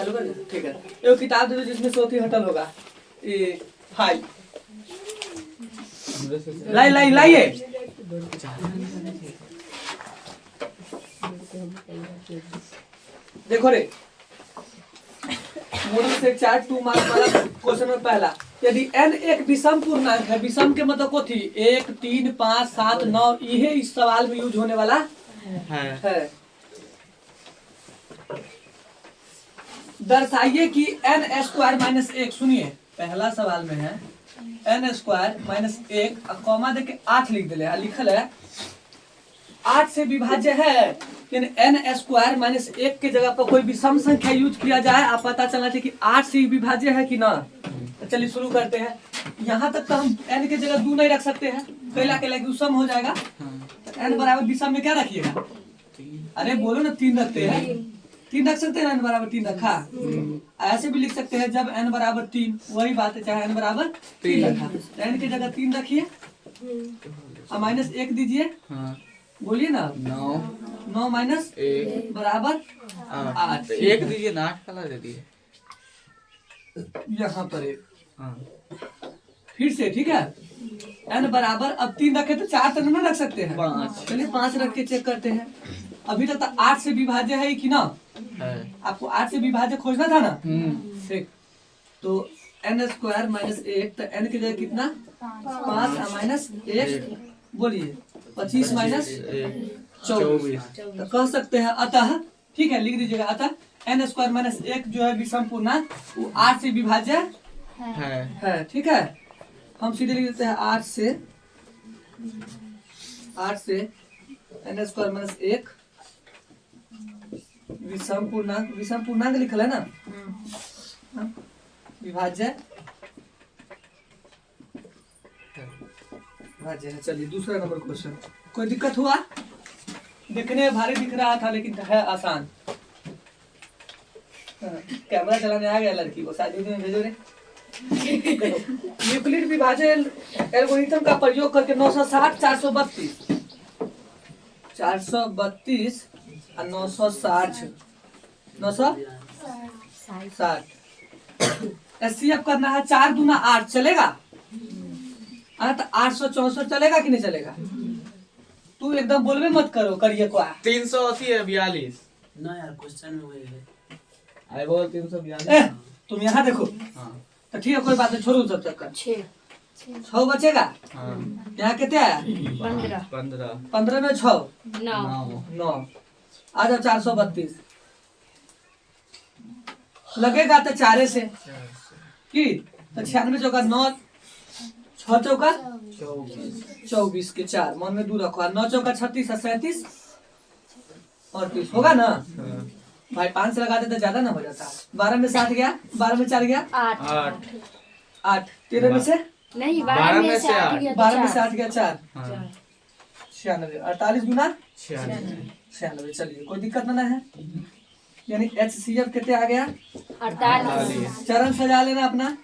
चालू कर दे, ठीक है। एक किताब दे दो जिसमें चौथी हटल होगा। ये 5 लाइए। देखो रे, मॉडल से 4 2 मार्क्स वाला क्वेश्चन में पहला, यदि n एक विषम पूर्णांक है, विषम के मतलब को थी 1 3 5 7 9, ये इस सवाल में यूज होने वाला है। दर्शाइए कि n² - 1, सुनिए पहला सवाल में है n² - 1 कॉमा देके 8 लिख दिले, लिखल है 8 से विभाज्य है, यानी n² - 1 के जगह पर कोई विषम संख्या यूज किया जाए, आप पता चलना चाहिए कि 8 से विभाज्य है कि ना। तो चलिए शुरू करते हैं। यहाँ तक तो हम n के जगह 2 नहीं रख सकते हैं, पहला के लगे सम हो जाएगा। तो n बराबर विषम में क्या रखिएगा? अरे बोलो ना, 3 रखते हैं, 3 रख सकते हैं। n बराबर 3 रखा, ऐसे भी लिख सकते हैं जब n बराबर 3, वही बात है, चाहे n बराबर 3 रखा, n की जगह 3 रखिए और -1 दीजिए। बोलिए ना, 9 - 1 बराबर 8। 1 दीजिए ना, 8 कलर दे दिए यहाँ पर 1 फिर से, ठीक है। n बराबर अब 3 रखे तो 4 तो ना रख सकते हैं, 5। चलिए 5 रख के चेक करते हैं। अभी तक तो 8 से विभाज्य है कि ना? आपको 8 से विभाज्य खोजना था ना। ठीक, तो n² - 1, तो n की जगह कितना? 5 - 1 बोलिए 25 - 24। तो कह सकते हैं अतः, ठीक है लिख दीजिएगा, अतः n² - 1 जो है विषम पूर्णांक वो 8 से विभाज्य है। ठीक है, हम सीधे लिख देते हैं 8 से n² - 1 विषम पूर्णांक लिखल है ना, विभाज्य है। चलिए दूसरा नंबर क्वेश्चन। कोई दिक्कत हुआ? देखने में भारी दिख रहा था लेकिन है आसान। कैमरा चलाने आ गया लड़की को, शादी में भेजो रे। यूक्लिड विभाजन एल्गोरिथम का प्रयोग करके 960 432 और 960 एचसीएफ करना है। 4 दूना 8 चलेगा? तो 864 चलेगा कि नहीं चलेगा? तू एकदम बोलबे मत करो, करिए को 380 है 42 ना यार, क्वेश्चन में वही है। आई बोल 342। तुम यहाँ देखो। तो ठीक है, कोई बात नहीं, छोड़ो सब चक्कर। 6 बचेगा। यहाँ कितने आया? 15 में 6 9 आ जाओ 432 लगेगा तो 4 से की, तो 96 चौका 9, 6 चौका 24 के 4 मन में 2 रखो, 9 चौका 36 और 37 38 होगा ना भाई। 5 से लगाते तो ज्यादा ना हो जाता। 12 में 7 गया, 12 में 4 गया 8 13 में से नहीं, 12 में से 8 12 में से 8 गया 4 96 48 गुना 96। चलिए कोई दिक्कत ना है, यानी HCF कितने आ गया? 48। चरण सजा लेना अपना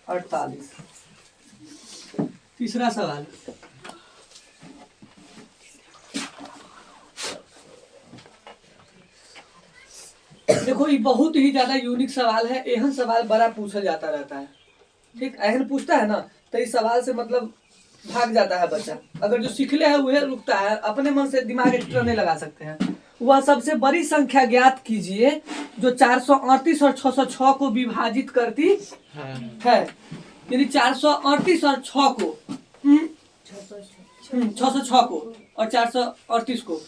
48। तीसरा सवाल, देखो ये बहुत ही ज्यादा यूनिक सवाल है। एहन सवाल बड़ा पूछा जाता रहता है, ठीक। एहन पूछता है ना तो इस सवाल से मतलब भाग जाता है बच्चा। अगर जो सीखले है वह रुकता है, अपने मन से दिमाग एक्स्ट्रा नहीं लगा सकते हैं। वह सबसे बड़ी संख्या ज्ञात कीजिए जो 438 और 606 को विभाजित करती है। यानी 438 और 6 को 606 को और 438 को,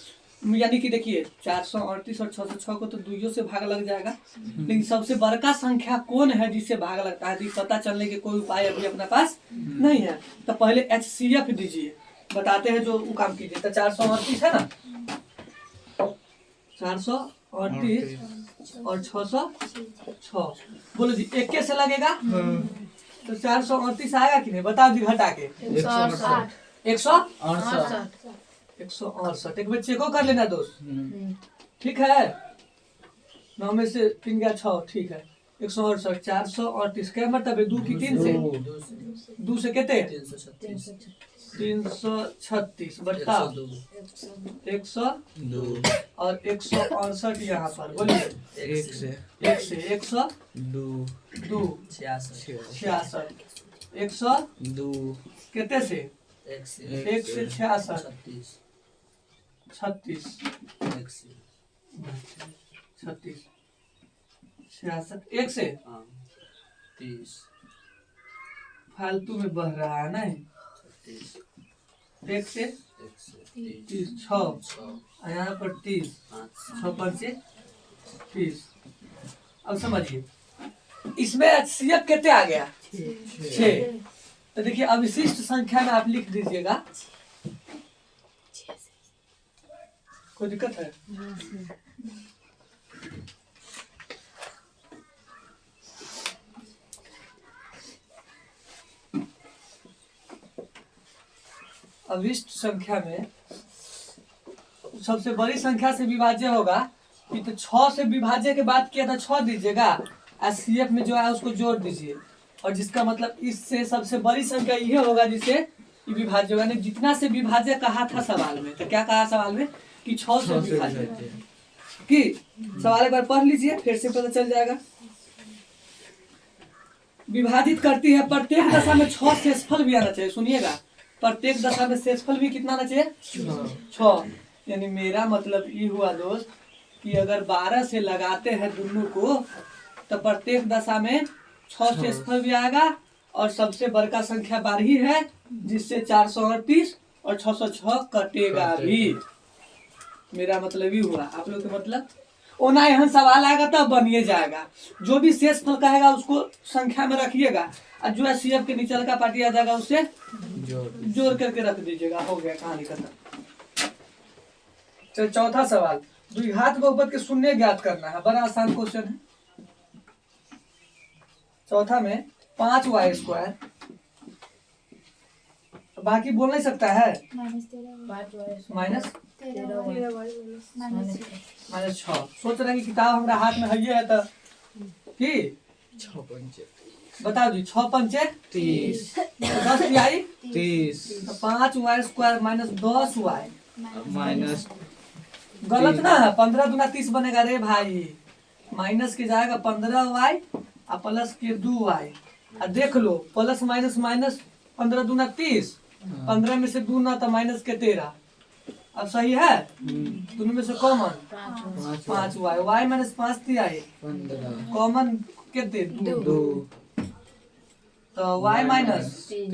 यानी कि देखिए 438 और 606 को तो 2 से भाग लग जाएगा, लेकिन सबसे बड़का संख्या कौन है जिससे भाग लगता है, पता चलने के कोई उपाय अभी अपने पास नहीं है। तो पहले HCF दीजिए, बताते हैं जो काम कीजिए। तो 438 है ना, 438 और 606 बोलो जी, 1 से लगेगा तो 438 आएगा कि नहीं? बताओ जी, घटा के 168 168। एक बार चेको कर लेना दोस्त, ठीक है। 9 में से 3 गया 6, ठीक है। 168 438 क्या मतलब है 2 की 3 से 2 से कितने 336 336 बट्टा 100 दो और 168 यहाँ पर बोलिए एक से 100 दो 2 66 66 100 दो कितने से एक से 1 से 66 36 36 एक से 36 66 1 से हाँ 30 फालतू में बह रहा है नहीं 36 1 से एक से 30 6 6 यहाँ पर 30 5 6 पर से 30 अब समझिए इसमें HCF कितने आ गया 6 तो देखिए अविशिष्ट संख्या में आप लिख दीजिएगा कोई दिक्कत है अविष्ट संख्या में सबसे बड़ी संख्या से विभाज्य होगा कि तो 6 से विभाज्य के बाद किया था 6 दीजिएगा HCF में जो है उसको जोड़ दीजिए और जिसका मतलब इससे सबसे बड़ी संख्या ये होगा जिससे ये विभाज्य होगा नहीं जितना से विभाज्य कहा था सवाल में तो क्या कहा सवाल में कि 6 से विभाज्य कि सवाल एक बार पढ़ लीजिए फिर से पता चल जाएगा विभाजित करती है प्रत्येक दशा में 6 शेषफल भी आना चाहिए सुनिएगा प्रत्येक दशा में शेषफल भी कितना आना चाहिए 6 यानी मेरा मतलब ये हुआ दोस्त कि अगर 12 से लगाते हैं दोनों को तो प्रत्येक दशा में 6 शेषफल भी आएगा और सबसे बड़का संख्या 12 ही है जिससे 438 और 606 कटेगा भी मेरा मतलब ही हुआ आप लोग के मतलब ओना यहाँ सवाल आएगा तब बनिए जाएगा जो भी शेष फल कहेगा उसको संख्या में रखिएगा और जो HCF के नीचे का पार्टी आ जाएगा उससे जोड़ करके रख दीजिएगा हो गया कहानी खत्म। चल चौथा सवाल द्विघात बहुपद के शून्य ज्ञात करना है बड़ा आसान क्वेश्चन है चौथा में 5y² बाकी बोल नहीं सकता है माइनस -6 सोच रहे हैं कि किताब हमारा हाथ में है तो कि 6 पंचे बताओ जी 6 पंचे 30 10 की आई 30 तो 5y² माइनस 10y माइनस गलत ना है 15 दूना 30 बनेगा रे भाई माइनस के जाएगा 15y और प्लस के 2y और देख लो प्लस माइनस माइनस 15 दूना 30 15 में से 2 ना तो माइनस के 13 अब सही है दोनों में से कॉमन 5y y माइनस 5 थी आई 15 कॉमन कितने 2 तो y माइनस 3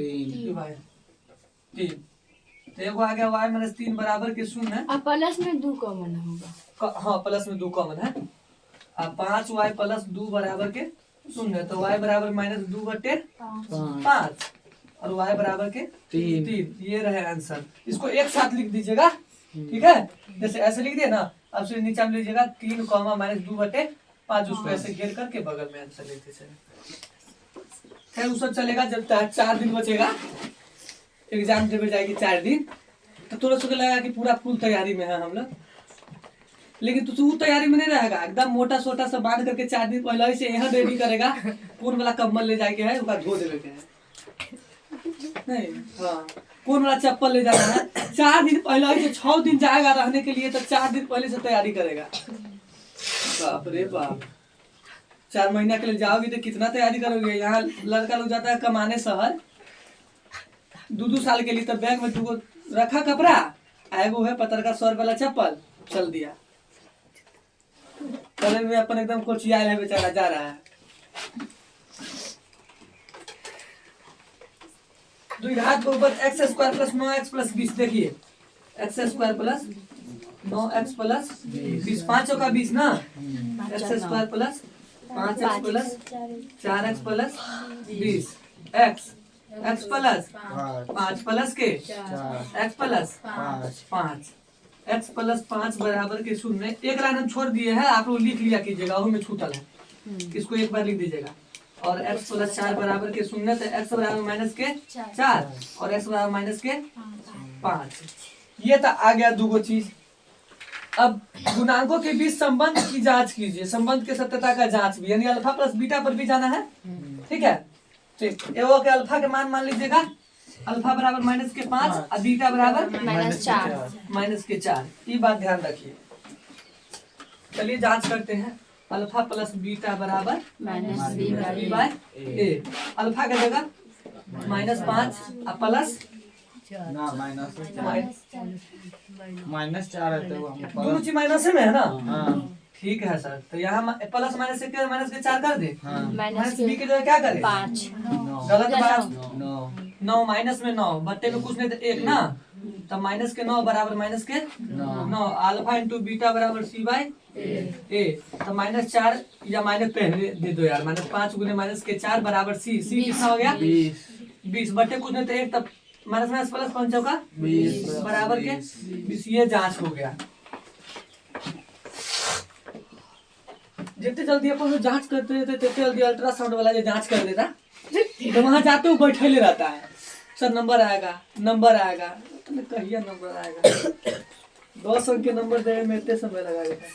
3 तो एगो आ गया y माइनस 3 बराबर के शून्य अब प्लस में 2 कॉमन होगा हाँ प्लस में 2 कॉमन है अब 5y प्लस 2 बराबर के शून्य तो y बराबर माइनस 2 बटे 5 और y बराबर के 3 ये रहे आंसर इसको एक साथ लिख दीजिएगा ठीक है जैसे ऐसे लिख दिए ना अब से नीचे में लीजिएगा 3 कॉमा माइनस 2 बटे 5 उसको ऐसे घेर करके बगल में आंसर लिखते चले खैर वो सब चलेगा जब तक 4 दिन बचेगा एग्जाम देवे जाएगी 4 दिन तो थोड़ा सा लगा कि पूरा फुल तैयारी में है हम लोग लेकिन तू तैयारी में नहीं रहेगा एकदम मोटा सोटा सा बांध करके 4 दिन पहले से यहाँ रेडी करेगा कौन वाला कम्बल ले जाके है उसका धो देवे के है नहीं हाँ कौन वाला चप्पल ले जाना है 4 दिन पहले से 6 दिन जाएगा रहने के लिए तो 4 दिन पहले से तैयारी करेगा बाप रे बाप 4 महीना के लिए जाओगी तो कितना तैयारी करोगे यहाँ लड़का लोग जाता है कमाने शहर 2-2 साल के लिए तो बैग में 2 रखा कपड़ा एगो है पतर का 100 रुपये वाला चप्पल चल दिया कलर में अपन एकदम कोचिया है बेचारा जा रहा है द्विघात बहुपद x² प्लस 9x प्लस 20 देखिए x² प्लस 9x प्लस 20 5 का 20 ना x² plus 5x plus 4x plus 20 x plus 5 plus के x प्लस 5 x प्लस 5 बराबर के शून्य एक लाइन हम छोड़ दिए हैं आप लोग लिख लिया कीजिएगा वो में छूटल है इसको एक बार लिख दीजिएगा और x प्लस 4 बराबर के शून्य तो x बराबर माइनस के 4 और x बराबर माइनस के 5 ये तो आ गया 2 चीज अब गुणांकों के बीच संबंध की जांच कीजिए, संबंध के सत्यता का जांच भी, यानी अल्फा प्लस बीटा पर भी जाना है। ठीक है, ठीक। एगो के अल्फा के मान लीजिएगा, अल्फा बराबर -5 और बीटा बराबर -4। ये बात ध्यान रखिए। चलिए जांच करते हैं। अल्फा प्लस बीटा बराबर -b/a। अल्फा का जगह -5 और प्लस ना -4 है तो हम दोनों चीज माइनस में है ना। हाँ ठीक है सर, तो यहाँ प्लस माइनस से -4 कर दे। हाँ माइनस बी की जगह क्या करे? 5 गलत बात। 9 9 माइनस में 9 बट्टे में कुछ नहीं तो 1 ना, तब -9 बराबर -9। अल्फा इंटू बीटा बराबर c/a। तो -4 या माइनस पहले दे दो यार, -5 गुने -4 बराबर c कितना हो गया? 20 बट्टे कुछ नहीं तो 1, तब माइनस प्लस 5 चौका 20 बराबर के 20। ये जांच हो गया। जितने जल्दी अपन जांच करते रहते जितने जल्दी अल्ट्रासाउंड वाला जो जांच कर देता, तो वहां जाते हुए बैठे रहता है, सर नंबर आएगा तो कहिए नंबर आएगा। 10 अंक के नंबर देने में इतने समय लगा देता।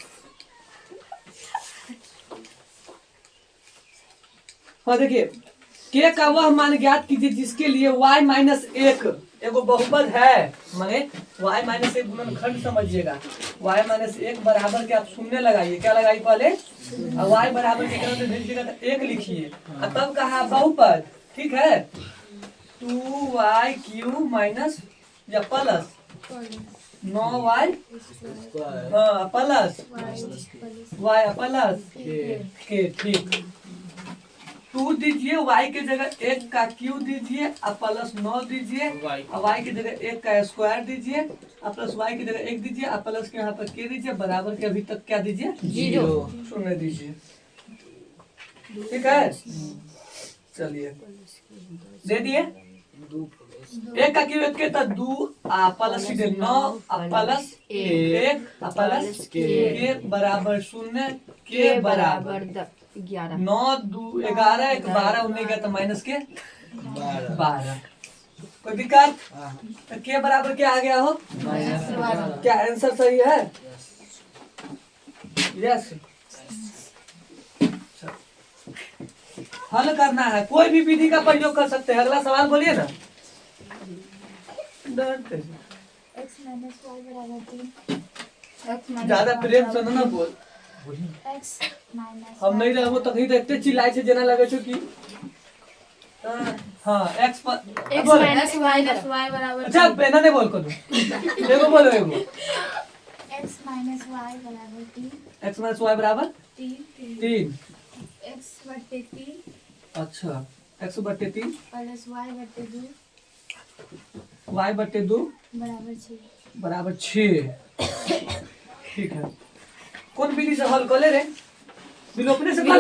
हाँ देखिए, के का वह मान ज्ञात कीजिए जिसके लिए y-1 एगो बहुपद है, माने y-1 गुणनखंड समझिएगा। y-1 बराबर के आप शून्य लगाइए, क्या लगाइए पहले, और y बराबर के क्रम में भेजिएगा तो 1 लिखिए, और तब कहा बहुपद। ठीक है, 2y³ माइनस या plus 9y plus y plus के। ठीक, 2 दीजिए, y के जगह 1 का क्यूब दीजिए और प्लस 9 दीजिए, और y की जगह 1 का स्क्वायर दीजिए और प्लस y की जगह 1 दीजिए और प्लस के यहाँ पर के दीजिए, बराबर के अभी तक क्या दीजिए? 0 शून्य दीजिए। ठीक है, चलिए दे दिए। 1 का क्यूब 1 के तो 2 प्लस 9 प्लस 1 प्लस के बराबर 0 के बराबर 11 9 2 11 1 12 19 गया तो माइनस के 12। कोई दिक्कत? तो के बराबर क्या आ गया हो? क्या आंसर सही है? यस। हल करना है, कोई भी विधि का प्रयोग कर सकते हैं। अगला सवाल बोलिए ना। डरते ज्यादा प्रेम से ना बोल, हम नहीं रहबो तभी तो इतने चिल्लाए छे जना लगे छो कि हाँ x y बराबर। अच्छा एना नहीं बोल को दो, एगो बोलो एगो। x माइनस y बराबर 3। x माइनस y बराबर 3। x बटे 3 अच्छा, x बटे 3 प्लस y बटे 2 बराबर 6। ठीक है, कौन विधि से हल कर ले रे? विलोपने से कर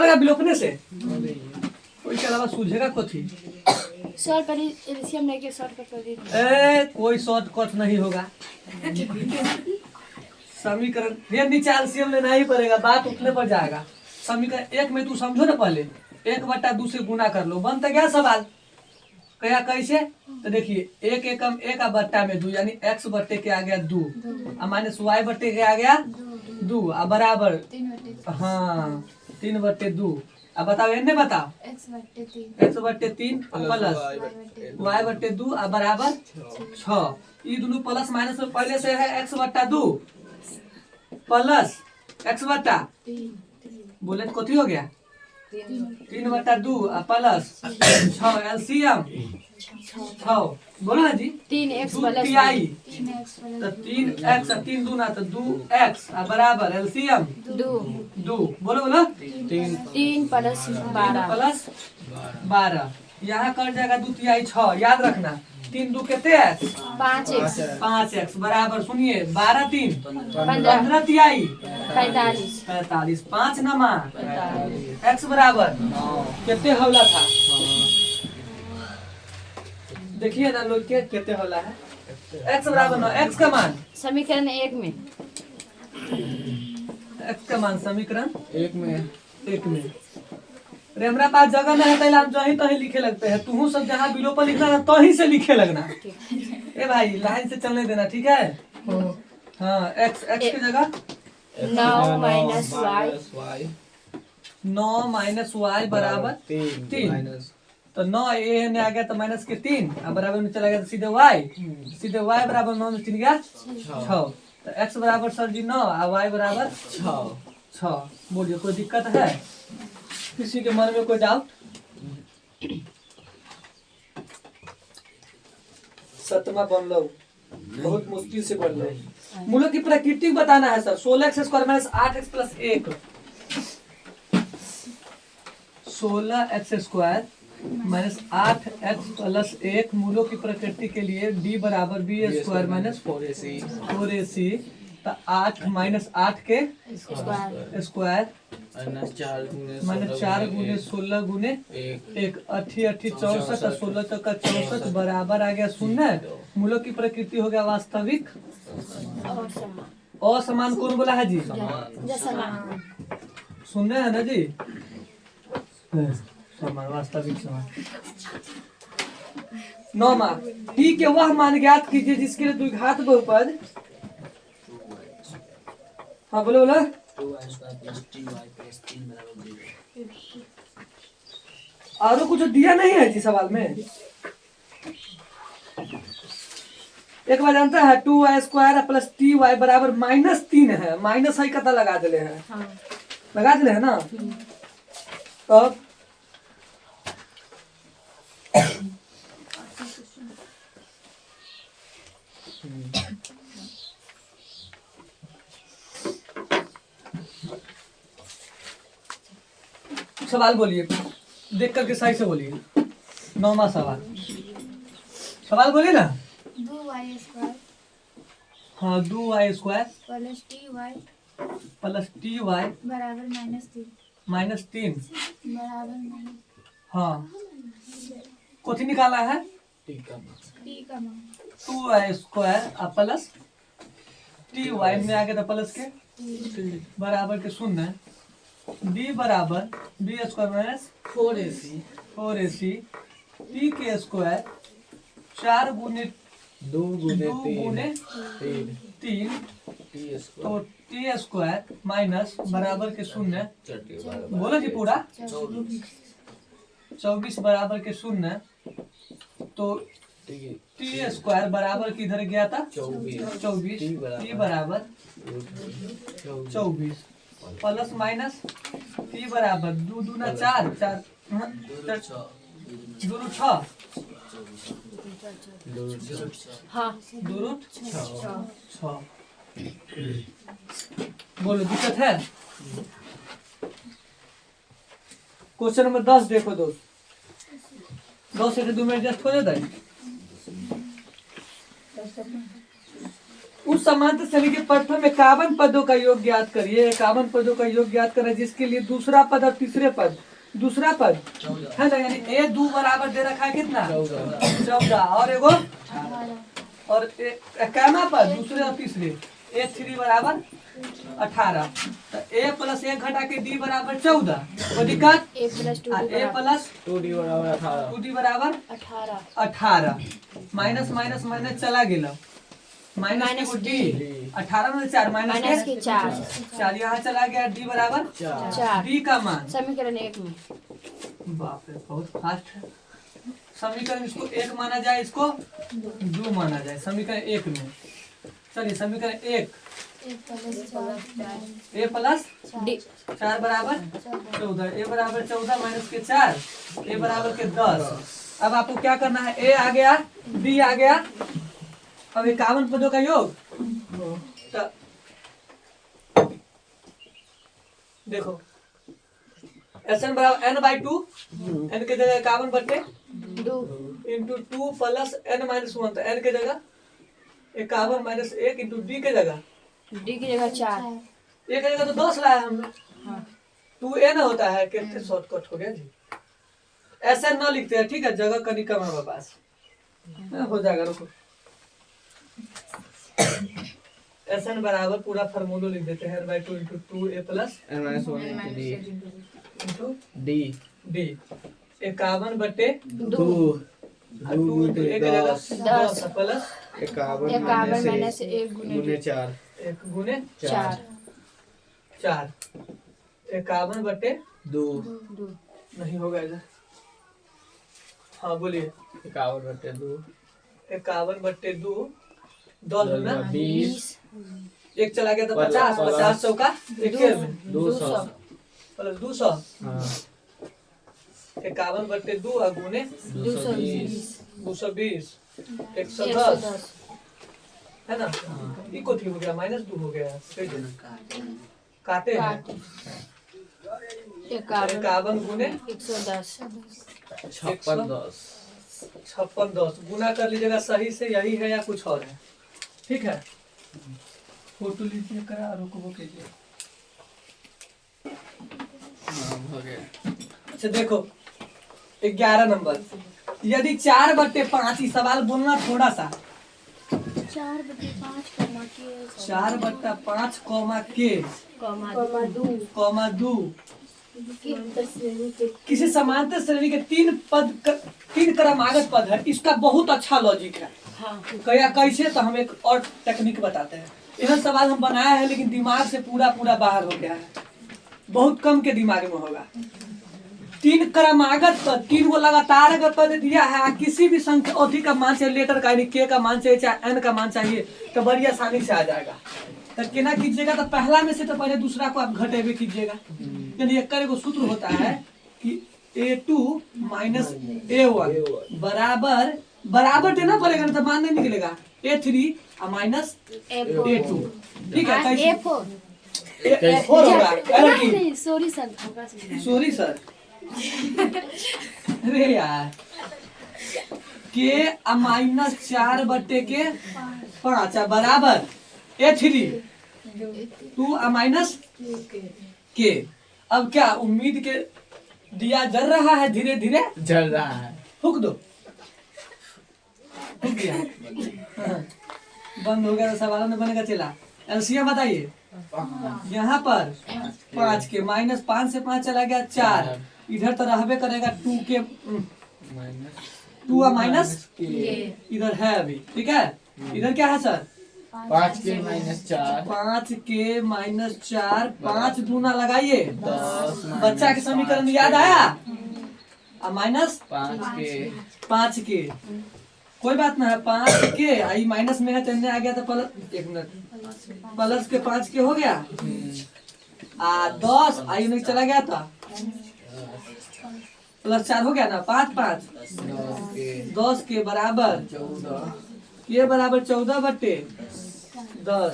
लगा विलोपने से कोई के अलावा सूझेगा कथी? सर पर एलसीएम लेके शॉर्टकट कर दीजिए। कोई शॉर्टकट नहीं होगा। समीकरण ये नीचे एलसीएम लेना ही पड़ेगा, बात उठने पर जाएगा। समीकरण 1 में तू समझो ना, पहले 1/2 से गुना कर लो, बनता क्या सवाल? क्या कैसे? तो देखिए 1 एकम 1 और बट्टा में 2, यानी x बट्टे के आ गया 2 और माइनस y बट्टे के आ गया 2 और बराबर हाँ 3/2। अब बताओ, इन्हें बताओ। x बट्टे 3 प्लस y बट्टे 2 और बराबर 6। ये दोनों प्लस माइनस में पहले से है x/2 प्लस x/, बोले तो कथी हो गया? 3/2 प्लस 6 एलसीएम 6। बोलो ना जी, 3x 2 प्लस तिहाई तो 3x 3 दूना तो 2x बराबर एलसीएम 2। बोलो 3 प्लस 12 प्लस 12। यहाँ कर जाएगा 2 तिहाई 6, याद रखना। 3 2 कितने x? 5x बराबर, सुनिए 12 3 15 तिहाई 45 5 नमा x बराबर कितने हौला था? देखिए ना लोग के कितने हौला है। x बराबर 9, x का मान समीकरण 1 में, x का मान समीकरण 1 में अरे हमारा पास जगह नहीं है, हम जहीं तहीं लिखे लगते हैं। तू सब जहाँ विलोपन लिखना है तहीं से लिखे लगना। ए भाई लाइन से चलने देना, ठीक है? हाँ एक्स एक्स की जगह 9 minus y minus y 9 minus y बराबर 3 माइनस तो 9 ए ने आ गया तो माइनस के 3 अब बराबर में चला गया तो सीधे वाई सीधे वाई बराबर 9 में 3 गया 6 तो एक्स बराबर सर जी 9 और वाई बराबर 6। बोलिए कोई दिक्कत है किसी के मन में कोई डाउट? सतमा बन लो बहुत मुश्किल से बन लो। मूलों की प्रकृति बताना है sir 16x square minus 8x plus 1 16x square minus 8x plus 1 मूलों की प्रकृति के लिए d बराबर बी स्क्वायर माइनस 4ac तो 8 माइनस 8 के स्क्वायर माइनस 4 गुने 16 गुने 1 अठी 64 और 16 तक का 64 बराबर आ गया 0। मूलों की प्रकृति हो गया वास्तविक और समान असमान कौन बोला है जी? समान सुनने है ना जी? समान वास्तविक समान। 9 मार्क ठीक है वह मान ज्ञात कीजिए जिसके लिए द्विघात बहुपद हाँ बोलो बोलो 2y square plus 3y plus 3 बराबर 0। और कुछ दिया नहीं है जी सवाल में। एक बार जानता है 2y स्क्वायर प्लस 3y बराबर -3 है माइनस है कता लगा दिले हैं लगा दिले है ना तो सवाल बोलिए देख करके सही से बोलिए 9वां सवाल बोलिए ना 2y स्क्वायर हाँ 2y square plus T plus 3y y बराबर -3 बराबर माइनस हाँ कुछ निकाला है टी का मान 2y स्क्वायर प्लस 3y में आ गया था प्लस के बराबर के 0 d बराबर B square minus 4ac t के स्क्वायर 4 गुने 2 गुने 3 तो टी स्क्वायर माइनस बराबर के 0 बोलो जी पूरा 24 बराबर के 0 तो टी स्क्वायर बराबर किधर गया था 24 टी बराबर 24 प्लस माइनस टी बराबर 2 दूना 4 4 2 रूट 6 हाँ 2 रूट 6 बोलो दिक्कत है? क्वेश्चन नंबर 10 देखो दोस्त 10 से 2 मिनट एडजस्ट हो जाता है। उस समांतर श्रेणी के प्रथम एकावन पदों का योग ज्ञात करिए। 51 पदों का योग ज्ञात करें जिसके लिए दूसरा पद और तीसरे पद दूसरा पद है ना यानी ए 2 बराबर दे रखा है कितना 14 और एगो और कैमा पद दूसरे और तीसरे ए 3 बराबर 18 तो ए प्लस 1 घटा के डी बराबर 14 कोई दिक्कत a plus 2 A plus 2d बराबर 18 2d बराबर 18 माइनस माइनस माइनस चला गेला माइनस के डी 18 में 4 माइनस के 4 यहाँ चला गया डी बराबर 4 डी का मान समीकरण 1 में बाप रे बहुत फास्ट है। समीकरण इसको 1 माना जाए इसको 2 माना जाए समीकरण 1 में चलिए समीकरण 1 ए प्लस डी 4 बराबर 14 ए बराबर 14 माइनस के 4 ए बराबर के 10। अब आपको क्या करना है ए आ गया डी आ गया अब 51 पदों का योग तो देखो एन बराबर एन बाई 2 एन के जगह 51 बटे 2 इंटू 2 प्लस एन माइनस 1 तो एन के जगह 51 माइनस 1 इंटू डी के जगह डी की जगह 4 एक जगह तो 10 लाया हम लोग 2 एन होता है कितने शॉर्टकट हो गया जी ऐसा न लिखते हैं ठीक है जगह कहीं कम है पास हो जाएगा रुको एन बराबर पूरा फार्मूला लिख देते हैं by 2 into 2 A plus n minus 1 into d into d D 51 बटे 2 2 इंटू एक जगह 10 प्लस 51 51 माइनस माइनस 1 1 गुने गुने 4 एक गुने चार 4 51 बटे 2 नहीं होगा इधर। हाँ बोलिए। 51/2 51 बटे 2 10 ना 20 एक चला गया तो प्लस- 50 50 चौका 21 में 200 प्लस 200 हाँ 51 बटे 2 और गुने 220 220 110 है ना। ये को ठीक हो गया -2 हो गया। सही है। काटे हैं 51 गुने 110 56 10 गुना कर लीजिएगा सही से, यही है या कुछ और है। ठीक है फोटो लीजिए करा रुको कीजिए। हाँ हो गया। अच्छा देखो 11 नंबर, यदि 4/5 ये सवाल बोलना थोड़ा सा 4/5 कमा के 4/5 कॉमा 2 किसी समांतर श्रेणी के 3 क्रमागत पद है। इसका बहुत अच्छा लॉजिक है। कया कैसे तो हम एक और टेक्निक बताते हैं। यह सवाल हम बनाया है लेकिन दिमाग से पूरा बाहर हो गया है, बहुत कम के दिमाग में होगा। 3 क्रमागत पद, 3 को लगातार अगर पद दिया है, किसी भी संख्या अवधि का मान चाहिए, लेटर का यानी के का मान चाहिए चाहे एन का मान चाहिए, तो बड़ी आसानी से आ जाएगा। तो केना कीजिएगा, तो पहला में से तो पहले दूसरा को आप घटेबे कीजिएगा। यानी एक को सूत्र होता है कि A2 माइनस A1 बराबर देना पड़ेगा, ना तो मान नहीं निकलेगा। A3 माइनस A2 ठीक है। A4 होगा। नहीं सॉरी सर सॉरी सर अरे यार के -4 बटे के 5 बराबर A3 2 माइनस के। अब क्या उम्मीद के दिया जल रहा है, धीरे धीरे जल रहा है। फूक दो। फूक दिया हाँ। बंद हो गया तो सवाल में बनेगा चला। एलसीएम बताइए। यहाँ पर 5 के -5 से 5 चला गया 4, इधर तो रहबे करेगा 2 के 2 माइनस इधर है अभी। ठीक है इधर क्या है सर 5 के -4 5 के -4 5 दूना लगाइए 10 बच्चा के समीकरण याद आया। माइनस 5 के कोई बात ना है 5 के आई माइनस में है तो आ गया था प्लस। एक मिनट प्लस के 5 के हो गया 10 आई नहीं चला गया था +4 हो गया ना 5 5 10 के बराबर 14 ये बराबर 14 बटे 10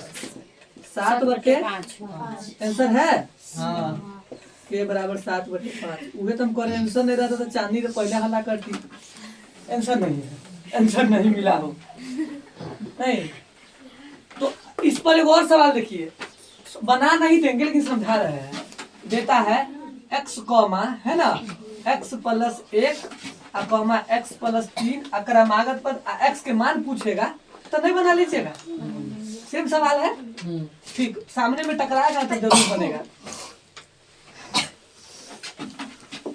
7 बटे आंसर है। हाँ के बराबर 7 बटे 5 उहे तो हम करे आंसर नहीं रहता तो चांदी तो पहले हल्ला करती। आंसर नहीं है, आंसर नहीं मिला हो नहीं। तो इस पर एक और सवाल देखिए, बना नहीं देंगे लेकिन समझा रहे हैं। देता है x कॉमा है ना x + 1 कॉमा x + 3 क्रमागत पद x के मान पूछेगा तो नहीं बना लीजिएगा। सेम सवाल है ठीक, सामने में टकराएगा तो जरूर बनेगा।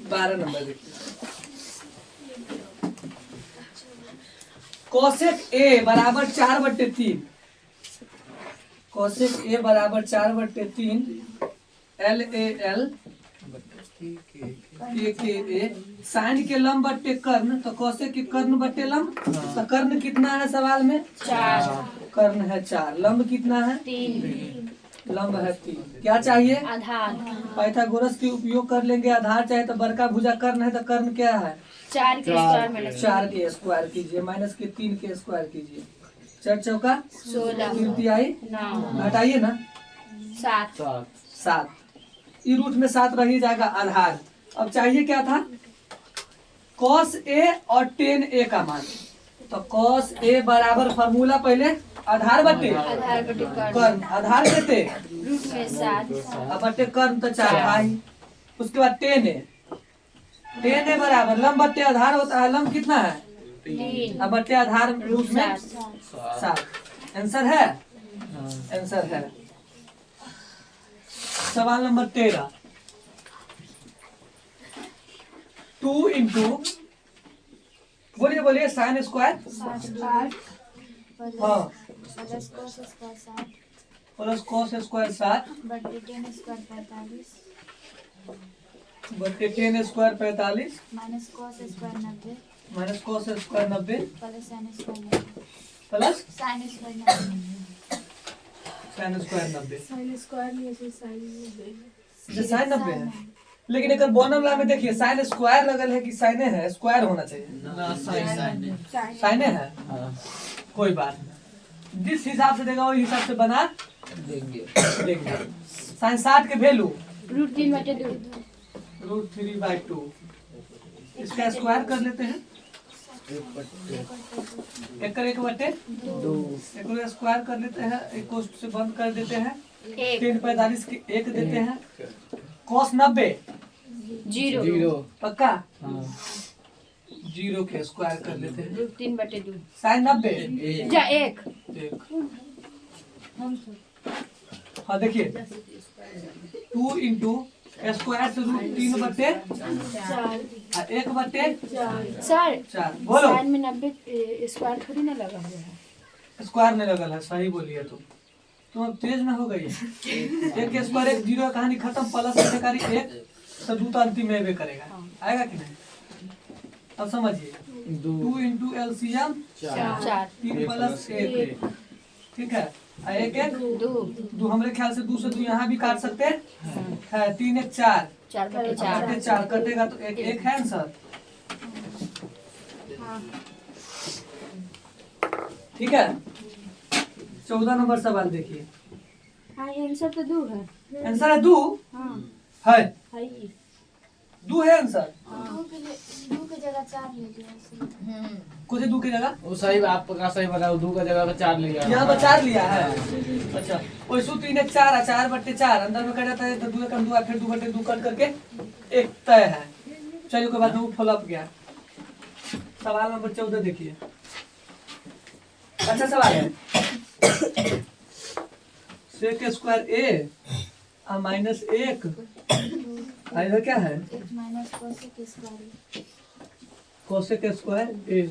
12 नंबर देखिए कोसेक A बराबर 4/3 कोसेक A बराबर 4/3 LAL KA साइन के लंब बट्टे कर्ण, तो कोसेक के कर्ण बट्टे लंब। तो कर्ण कितना है सवाल में 4 कर्ण है 4, लंब कितना है 3 लंब है 3। क्या चाहिए आधार पाइथागोरस के उपयोग कर लेंगे। आधार चाहे तो बड़का भुजा कर्ण है तो कर्ण क्या है 4 के स्क्वायर में 4 के स्क्वायर कीजिए माइनस के 3 के स्क्वायर कीजिए 4 चौका 16 कीर्ति आई 9 हटाइए ना 7 7 ई रूट में 7 रह ही जाएगा आधार। अब चाहिए क्या था cos A और tan A का मान। तो cos A बराबर फार्मूला पहले आधार बटे आधार बटे कर्ण, आधार कितने रूट में 7 अब बटे कर्ण तो 4 आई। उसके बाद tan A बराबर लंब बटे आधार होता है, लंब कितना है 3 अब बटे आधार रूट में 7। आंसर है आंसर है। सवाल नंबर 13 2 इंटू बोलिए बोलिए साइन स्क्वायर हाँ प्लस कॉस स्क्वायर 7 बटे 10 स्क्वायर 45 बटे 10 square 45 minus cos square 90 minus cos square 90 plus sine square 90 plus sine square 90 sine square 90 sine square में से साइन जो साइन 90 है। लेकिन एक बोनम ला में देखिए साइन स्क्वायर लगल है कि साइने है, स्क्वायर होना चाहिए। ना साइन साइने है, हाँ कोई बात नहीं, जिस हिसाब से देगा वही हिसाब से बना देंगे। देंगे। साइन 60 के वैल्यू √3/2 √3/2 इसका स्क्वायर कर लेते हैं। एक कर 1/2 एक को स्क्वायर कर लेते हैं, एक को से बंद कर देते हैं। 3 45 के 1 देते हैं। cos 90 0 पक्का हाँ 0 के स्क्वायर कर लेते हैं। √3/2 साइन 90 जा 1 एक। हाँ देखिए 2 इंटू स्क्वायर से √3/4 सर 1/4 बोलो। साइन में 90 स्क्वायर थोड़ी ना लगा हुआ है। स्क्वायर नहीं लगल है, सही बोलिए तुम अब तेज ना हो गई। एक के स्क्वायर 1 0 कहानी खत्म। प्लस अधिकारी 1 तो 2 तो अंतिम में भी करेगा, आएगा कि नहीं? अब समझिए 2 इंटू एलसीएम 4 3 प्लस 1 ठीक है। 1 1 2 2 हमारे ख्याल से 2 से 2 यहाँ भी काट सकते हैं। 3 1 4 4/4 4 कटेगा तो 1 1 है आंसर। ठीक है। 14 नंबर सवाल देखिए। हाँ आंसर तो 2 है। आंसर है 2 हाँ है, है ही। 2 है आंसर। 2 की जगह 4 ले लिया कुछ 2 की जगह वो सही आपका सही बताओ 2 का जगह पे 4 लिया यहाँ पर 4 लिया है। अच्छा वैसे 3 1 4 है, 4/4 अंदर में कट जाता है तो 2 1 2 फिर 2/2 कट करके 1 तय है। चलिए उसके बाद 2 फॉलोअप गया। सवाल नंबर 14 देखिए। अच्छा सवाल है। सेक स्क्वायर ए माइनस 1 इधर क्या है? Minus cosec square cosec square A.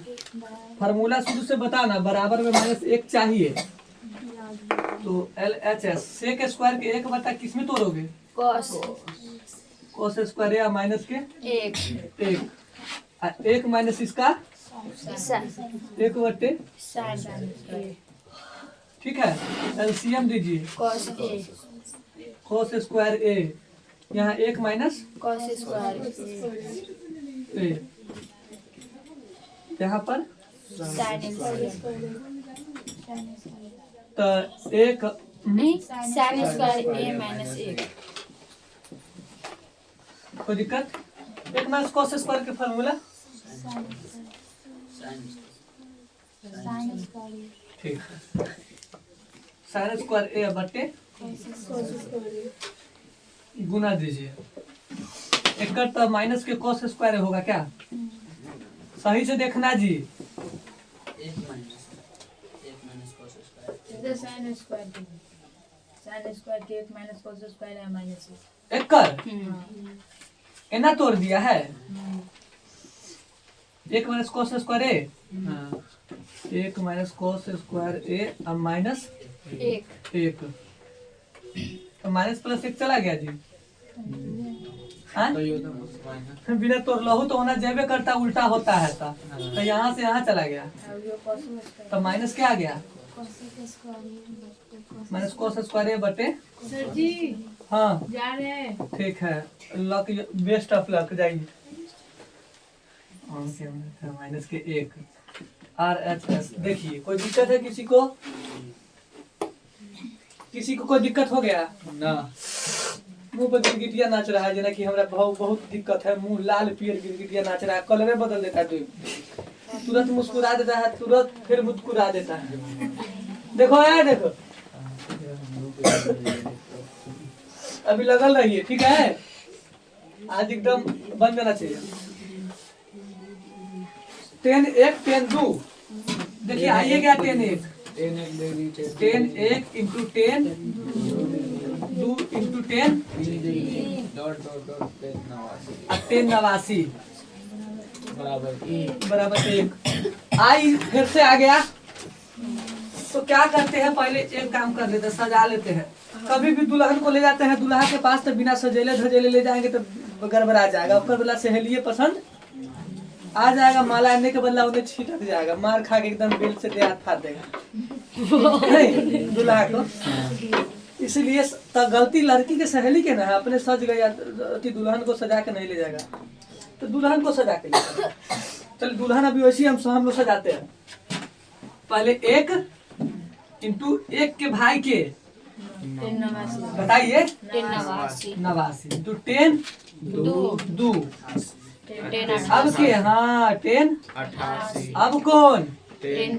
Formula शुरू से बताना, बराबर में -1 चाहिए तो LHS। सेक स्क्वायर के 1 किस में तोड़ोगे? cos कोस स्क्वायर ए माइनस के 1 1 1 माइनस इसका sin 1/, ठीक है। एलसीएम दीजिए। cos A कोस स्क्वायर ए यहाँ 1 माइनस cos स्क्वायर ए, यहाँ पर sin स्क्वायर तो 1 नहीं sin स्क्वायर A -1 कोई दिक्कत? 1 माइनस कोस स्क्वायर के फार्मूला साइन स्क्वायर ठीक है। साइन स्क्वायर ए बटे गुना दीजिए। एक तो माइनस के कोस स्क्वायर होगा क्या? सही से देखना जी। 1 minus cos square sin square के 1 माइनस cos स्क्वायर है -1 एक कर एना तोड़ दिया है। 1 माइनस कोस स्क्वायर ए हाँ 1 माइनस कोस स्क्वायर ए अब -1 तो माइनस प्लस 1 चला गया जी। हाँ? तो ये तो माइनस बिना तोड़ लहू तो होना जेबे करता, उल्टा होता है तो यहाँ से यहाँ चला गया और ये cos स्क्वायर तो माइनस क्या आ गया? Cosec square minus cos square A बटे सर जी हाँ जा रहे हैं ठीक है। लक बेस्ट ऑफ लक जाइए। माइनस के 1 RHS देखिए। कोई दिक्कत है किसी को? किसी को कोई दिक्कत हो गया? ना मुंह पर गिरगिटिया नाच रहा है, जना कि हमरा बहुत दिक्कत है। मुंह लाल पियर गिरगिटिया नाच रहा है, कलर बदल देता है। तुरंत मुस्कुरा देता है, तुरंत फिर मुस्कुरा देता है। देखो यार देखो अभी लगल रहिए ठीक है। आज एकदम बन जाना चाहिए। 10 1 10 2 देखिए आइए क्या 10 1 10 1 दे दी 10 1 into 10 2 into 10 dot dot dot 10 89 बराबर बराबर 1। आई फिर से आ गया तो तो क्या करते हैं, पहले एक काम कर लेते हैं, सजा लेते हैं। कभी भी दुल्हन को ले जाते हैं दूल्हा के पास तो बिना सजेले धजेले ले जाएंगे तो गड़बड़ा जाएगा। ऊपर वाला सहेलिए पसंद आ जाएगा, माला आने के बदला उन्हें छिटक जाएगा, मार खा के एकदम बेल से हाथ फाड़ देगा नहीं दूल्हा को। इसलिए गलती लड़की के सहेली के ना है, अपने सज गया दुल्हन को सजा के नहीं ले जाएगा तो दुल्हन को सजा के ले जाएगा। चल दुल्हन अभी वैसे हम लोग सजाते हैं। पहले 1 इंटू 1 के भाई के 10 नवासी बताइए 89 89 इंटू 10 2 10 अब के हाँ 10 88 अब कौन 3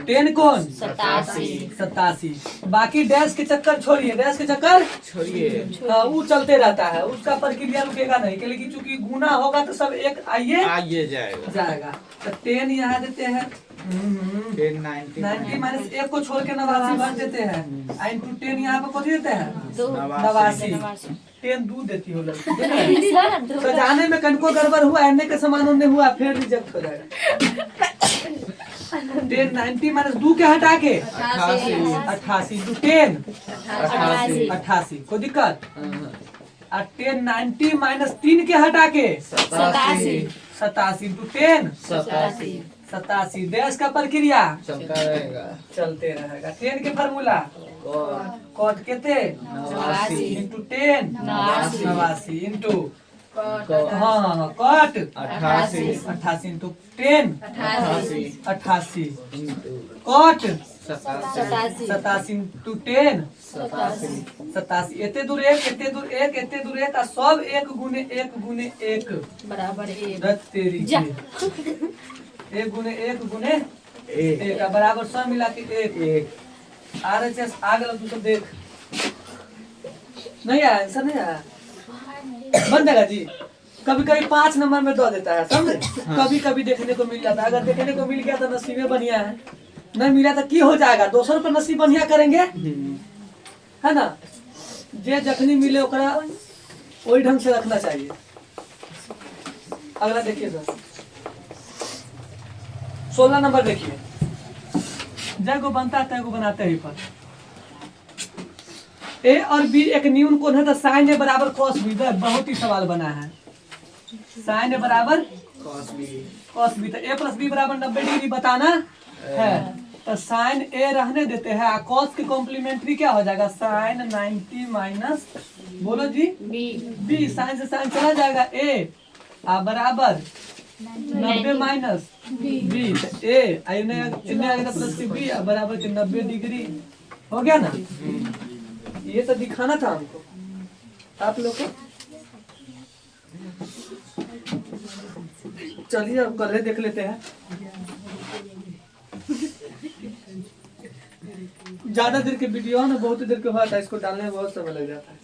10 कौन 87 87। बाकी डैश के चक्कर छोड़िए, डैश के चक्कर छोड़िए हाँ, वो चलते रहता है, उसका प्रक्रिया रुकेगा नहीं, लेकिन चूंकि गुना होगा तो सब एक आइए जाएगा। तो 10 यहाँ देते हैं 90 माइनस 1 को छोड़ के 89 भर देते हैं। इंटू 10 यहाँ पे कथी देते हैं 89। 10 दूध देती हो लड़की। तो जाने में कनको गड़बड़ हुआ, एने के समान उन्हें हुआ, फिर रिजेक्ट हो जाएगा। 10 90 माइनस 2 के हटा के 88 इंटू 10 88। कोई दिक्कत? 10 90 माइनस 3 के हटा के 87 इंटू 10 87। देश का प्रक्रिया चलते रहेगा। 10 के फार्मूला कॉट केते इंटू 10 89 इंटू हाँ कॉट 88 इंटू 10 88 कॉट 87 इंटू 10 87। एते दूर 1 एते दूर 1 एते दूर 1 सब 1 गुने 1 गुने 1 बराबर 1 रख तेरी की 1 गुने 1 गुने 1 बराबर सब मिला के 1 RHS आ गया। तू सब देख नहीं आया, आंसर नहीं आया, बन जाएगा जी। कभी कभी 5 नंबर में दो देता है, समझे? कभी कभी देखने को मिल जाता है, अगर देखने को मिल गया तो नसीबे बढ़िया है, नहीं मिला तो की हो जाएगा। 200 रुपये नसीब बढ़िया करेंगे है ना। जे जखनी मिले ओकरा वही ढंग से रखना चाहिए। अगला देखिए सर 16 नंबर देखिए। जय को बनता है तय को बनाते ही पर ए और बी एक न्यून कोण है तो साइन ए बराबर कॉस बी। बहुत ही सवाल बना है। साइन ए बराबर कॉस बी तो ए प्लस बी बराबर 90 डिग्री बताना है। तो साइन ए रहने देते हैं, कॉस की कॉम्प्लीमेंट्री क्या हो जाएगा साइन 90 माइनस बोलो जी बी। साइन से साइन चला जाएगा ए बराबर 90 माइनस बी। तो ए इन्हें आगे प्लस बी बराबर के 90 डिग्री हो गया ना। ये तो दिखाना था हमको आप लोग को। चलिए अब कल देख लेते हैं। ज्यादा देर के वीडियो ना बहुत देर के बाद इसको डालने में बहुत समय लग जाता है।